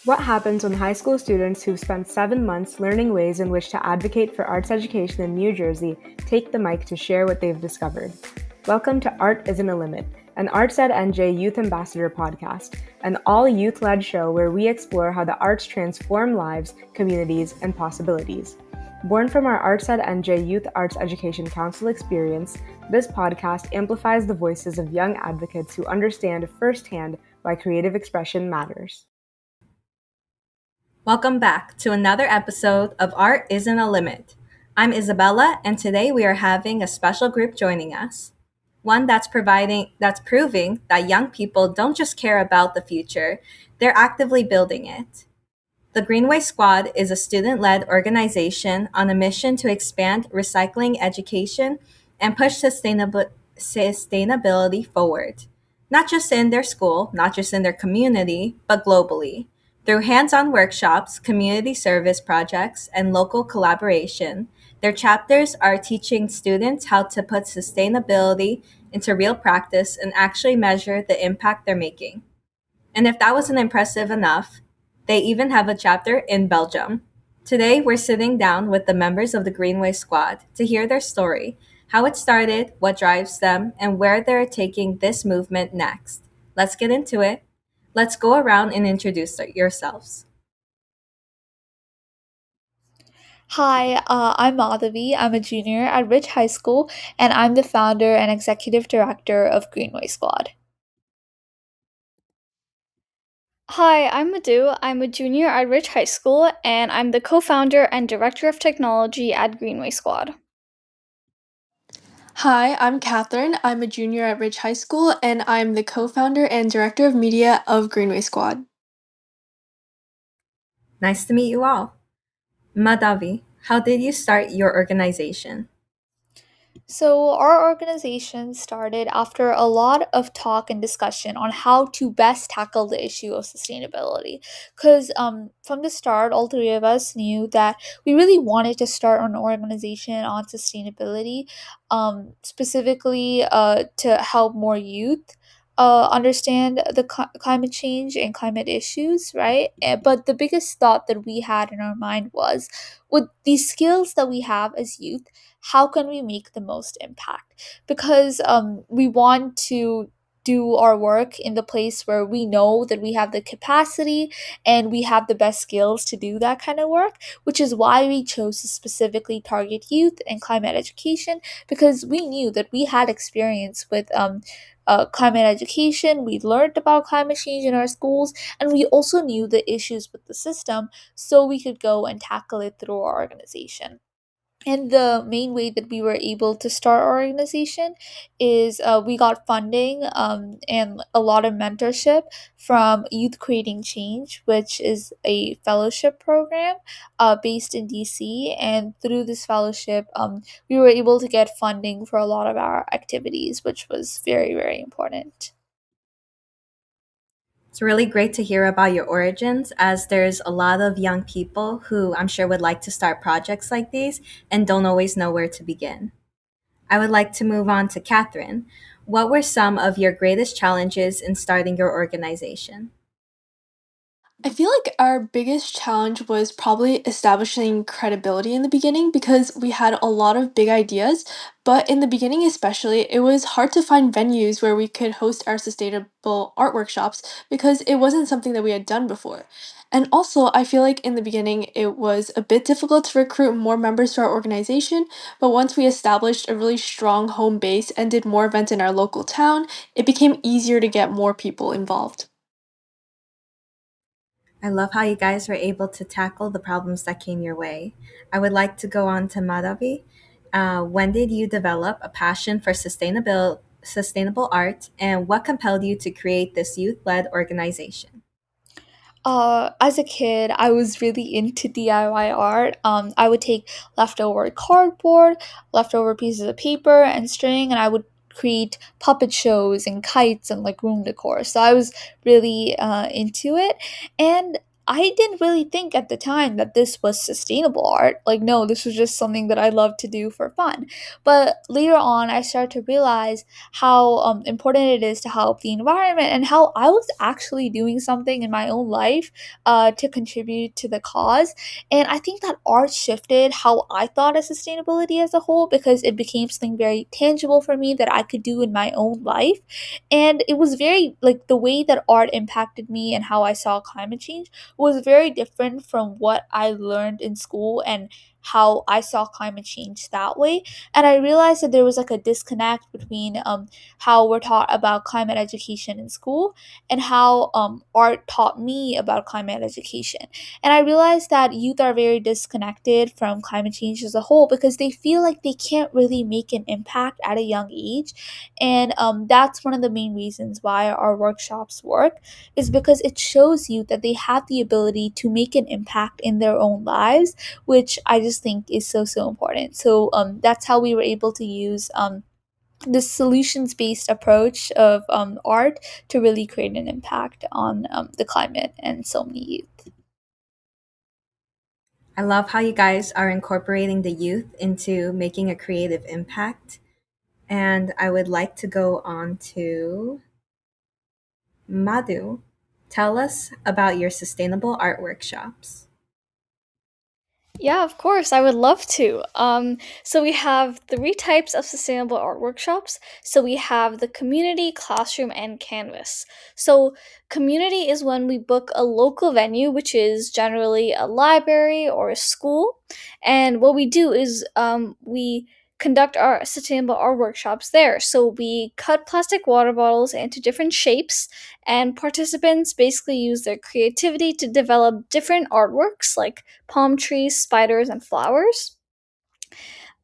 What happens when high school students who've spent 7 months learning ways in which to advocate for arts education in New Jersey take the mic to share what they've discovered? Welcome to Art Isn't a Limit, an Arts at NJ Youth Ambassador podcast, an all-youth-led show where we explore how the arts transform lives, communities, and possibilities. Born from our Arts at NJ Youth Arts Education Council experience, this podcast amplifies the voices of young advocates who understand firsthand why creative expression matters. Welcome back to another episode of Art Isn't a Limit. I'm Isabella, and today we are having a special group joining us. One that's proving that young people don't just care about the future, they're actively building it. The GreenWay Squad is a student-led organization on a mission to expand recycling education and push sustainability forward. Not just in their school, not just in their community, but globally. Through hands-on workshops, community service projects, and local collaboration, their chapters are teaching students how to put sustainability into real practice and actually measure the impact they're making. And if that wasn't impressive enough, they even have a chapter in Belgium. Today, we're sitting down with the members of the GreenWay Squad to hear their story, how it started, what drives them, and where they're taking this movement next. Let's get into it. Let's go around and introduce yourselves. Hi, I'm Madhavi. I'm a junior at Ridge High School, and I'm the founder and executive director of GreenWay Squad. Hi, I'm Madhu. I'm a junior at Ridge High School, and I'm the co-founder and director of technology at GreenWay Squad. Hi, I'm Catherine. I'm a junior at Ridge High School, and I'm the co-founder and director of media of Greenway Squad. Nice to meet you all. Madhavi, how did you start your organization? So, our organization started after a lot of talk and discussion on how to best tackle the issue of sustainability. Because from the start, all three of us knew that we really wanted to start an organization on sustainability, specifically to help more youth. Understand the climate change and climate issues, right? But the biggest thought that we had in our mind was, with these skills that we have as youth, how can we make the most impact? Because we want to do our work in the place where we know that we have the capacity and we have the best skills to do that kind of work, which is why we chose to specifically target youth and climate education, because we knew that we had experience with climate education. We learned about climate change in our schools, and we also knew the issues with the system, so we could go and tackle it through our organization. And the main way that we were able to start our organization is we got funding and a lot of mentorship from Youth Creating Change, which is a fellowship program based in DC. And through this fellowship, we were able to get funding for a lot of our activities, which was very, very important. It's really great to hear about your origins, as there's a lot of young people who I'm sure would like to start projects like these and don't always know where to begin. I would like to move on to Catherine. What were some of your greatest challenges in starting your organization? I feel like our biggest challenge was probably establishing credibility in the beginning because we had a lot of big ideas, but in the beginning especially, it was hard to find venues where we could host our sustainable art workshops because it wasn't something that we had done before. And also, I feel like in the beginning it was a bit difficult to recruit more members to our organization, but once we established a really strong home base and did more events in our local town, it became easier to get more people involved. I love how you guys were able to tackle the problems that came your way. I would like to go on to Madhavi. When did you develop a passion for sustainable art, and what compelled you to create this youth-led organization? As a kid, I was really into DIY art. I would take leftover cardboard, leftover pieces of paper, and string, and I would create puppet shows and kites and like room decor. So I was really into it, and I didn't really think at the time that this was sustainable art. Like, no, this was just something that I love to do for fun. But later on, I started to realize how important it is to help the environment and how I was actually doing something in my own life to contribute to the cause. And I think that art shifted how I thought of sustainability as a whole, because it became something very tangible for me that I could do in my own life. And it was very, like, the way that art impacted me and how I saw climate change was very different from what I learned in school and how I saw climate change that way. And I realized that there was like a disconnect between how we're taught about climate education in school and how art taught me about climate education. And I realized that youth are very disconnected from climate change as a whole because they feel like they can't really make an impact at a young age. And that's one of the main reasons why our workshops work, is because it shows you that they have the ability to make an impact in their own lives, which I just think is so important. So that's how we were able to use this solutions based approach of art to really create an impact on the climate and so many youth. I love how you guys are incorporating the youth into making a creative impact. And I would like to go on to Madhu. Tell us about your sustainable art workshops. Yeah, of course, I would love to. So we have three types of sustainable art workshops. So we have the community, classroom, and canvas. So community is when we book a local venue, which is generally a library or a school. And what we do is we conduct our sustainable art workshops there. So we cut plastic water bottles into different shapes, and participants basically use their creativity to develop different artworks like palm trees, spiders, and flowers.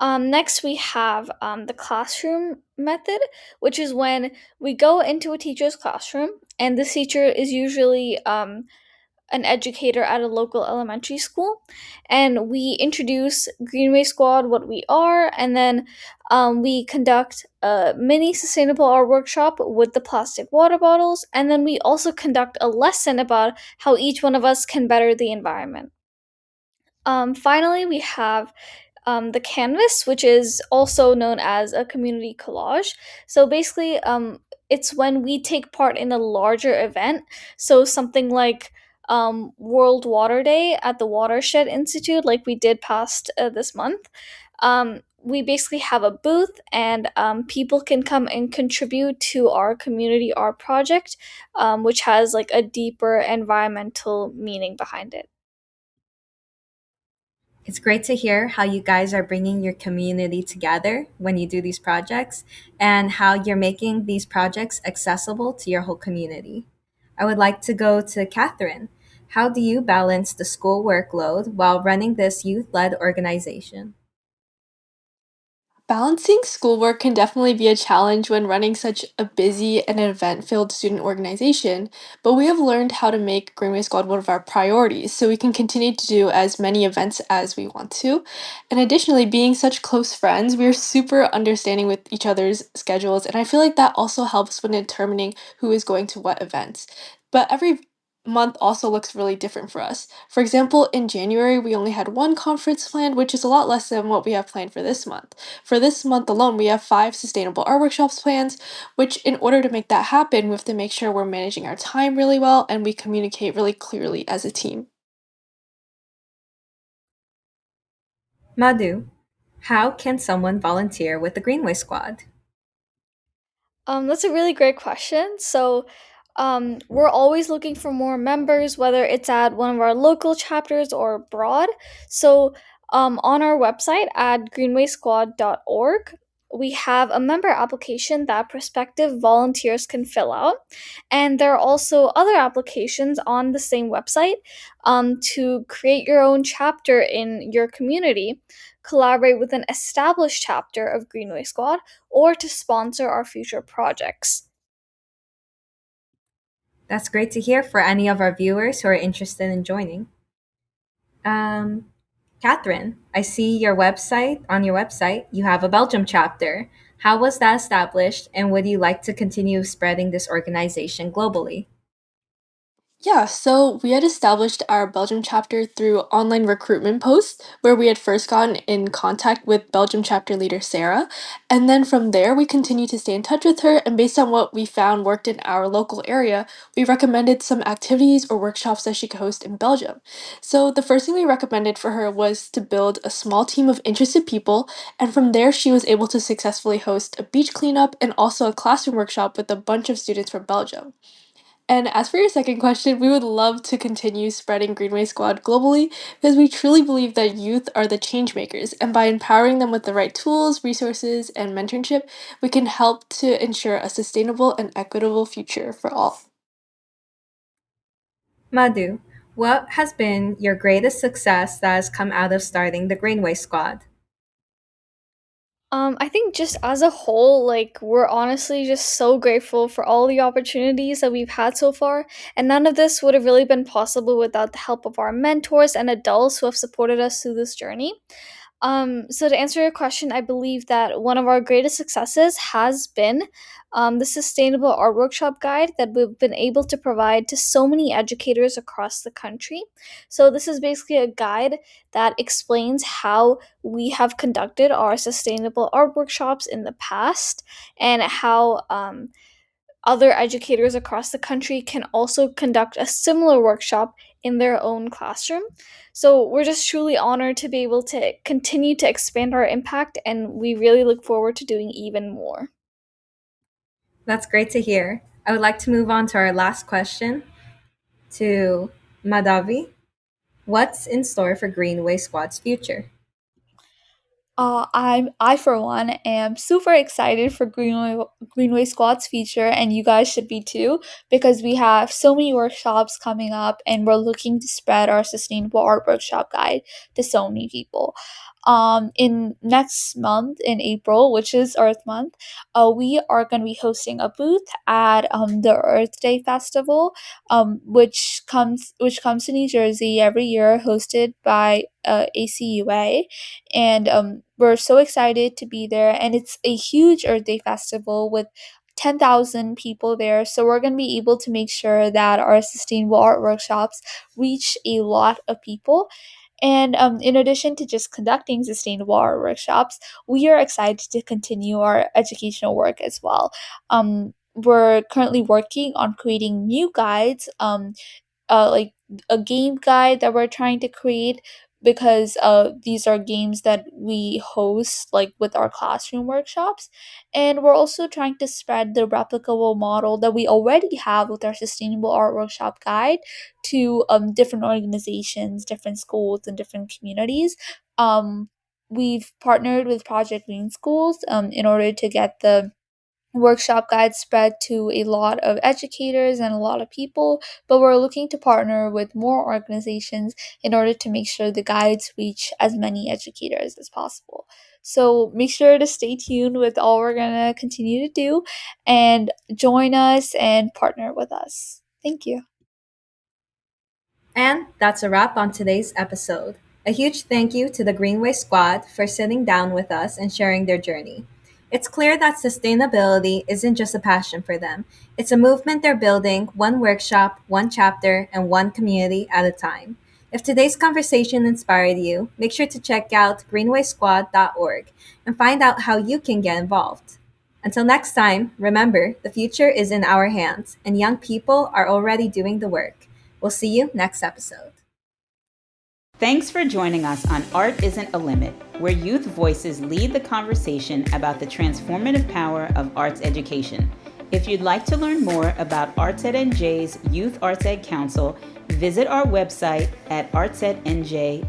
Next, we have the classroom method, which is when we go into a teacher's classroom, and this teacher is usually an educator at a local elementary school, and we introduce GreenWay Squad, what we are, and then we conduct a mini sustainable art workshop with the plastic water bottles, and then we also conduct a lesson about how each one of us can better the environment. Finally, we have the canvas, which is also known as a community collage. So basically, it's when we take part in a larger event. So something like World Water Day at the Watershed Institute, like we did past this month. We basically have a booth, and people can come and contribute to our community art project, which has like a deeper environmental meaning behind it. It's great to hear how you guys are bringing your community together when you do these projects and how you're making these projects accessible to your whole community. I would like to go to Catherine. How do you balance the school workload while running this youth led organization? Balancing schoolwork can definitely be a challenge when running such a busy and event filled student organization, but we have learned how to make GreenWay Squad one of our priorities so we can continue to do as many events as we want to. And additionally, being such close friends, we are super understanding with each other's schedules, and I feel like that also helps when determining who is going to what events. But every month also looks really different for us. For example, in January, we only had one conference planned, which is a lot less than what we have planned for this month. For this month alone, we have 5 sustainable art workshops planned, which, in order to make that happen, we have to make sure we're managing our time really well and we communicate really clearly as a team. Madhu, how can someone volunteer with the Greenway Squad? That's a really great question. So, we're always looking for more members, whether it's at one of our local chapters or abroad. So, on our website at greenwaysquad.org, we have a member application that prospective volunteers can fill out. And there are also other applications on the same website to create your own chapter in your community, collaborate with an established chapter of Greenway Squad, or to sponsor our future projects. That's great to hear for any of our viewers who are interested in joining. Um, Catherine, I see your website, you have a Belgium chapter. How was that established, and would you like to continue spreading this organization globally? Yeah, so we had established our Belgium chapter through online recruitment posts where we had first gotten in contact with Belgium chapter leader Sarah. And then from there, we continued to stay in touch with her. And based on what we found worked in our local area, we recommended some activities or workshops that she could host in Belgium. So the first thing we recommended for her was to build a small team of interested people. And from there, she was able to successfully host a beach cleanup and also a classroom workshop with a bunch of students from Belgium. And as for your second question, we would love to continue spreading GreenWay Squad globally because we truly believe that youth are the change makers. And by empowering them with the right tools, resources, and mentorship, we can help to ensure a sustainable and equitable future for all. Madhu, what has been your greatest success that has come out of starting the GreenWay Squad? I think just as a whole, like, we're honestly just so grateful for all the opportunities that we've had so far, and none of this would have really been possible without the help of our mentors and adults who have supported us through this journey. So to answer your question, I believe that one of our greatest successes has been the Sustainable Art Workshop Guide that we've been able to provide to so many educators across the country. So this is basically a guide that explains how we have conducted our sustainable art workshops in the past and how other educators across the country can also conduct a similar workshop in their own classroom. So we're just truly honored to be able to continue to expand our impact, and we really look forward to doing even more. That's great to hear. I would like to move on to our last question to Madhavi. What's in store for Greenway Squad's future? I for one am super excited for Greenway Squad's future, and you guys should be too, because we have so many workshops coming up, and we're looking to spread our sustainable art workshop guide to so many people. In next month in April, which is Earth Month, we are going to be hosting a booth at the Earth Day Festival, which comes to New Jersey every year, hosted by ACUA, and we're so excited to be there. And it's a huge Earth Day festival with 10,000 people there. So we're going to be able to make sure that our sustainable art workshops reach a lot of people. And in addition to just conducting sustainable art workshops, we are excited to continue our educational work as well. We're currently working on creating new guides, like a game guide that we're trying to create, because these are games that we host like with our classroom workshops, and we're also trying to spread the replicable model that we already have with our sustainable art workshop guide to different organizations, different schools, and different communities. We've partnered with Project Green Schools in order to get the workshop guides spread to a lot of educators and a lot of people, but we're looking to partner with more organizations in order to make sure the guides reach as many educators as possible. So make sure to stay tuned with all we're going to continue to do, and join us and partner with us. Thank you. And that's a wrap on today's episode. A huge thank you to the Greenway Squad for sitting down with us and sharing their journey. It's clear that sustainability isn't just a passion for them, it's a movement they're building, one workshop, one chapter, and one community at a time. If today's conversation inspired you, make sure to check out greenwaysquad.org and find out how you can get involved. Until next time, remember the future is in our hands, and young people are already doing the work. We'll see you next episode. Thanks for joining us on Art Isn't a Limit, where youth voices lead the conversation about the transformative power of arts education. If you'd like to learn more about ArtsEd NJ's Youth Arts Ed Council, visit our website at artsednj.org.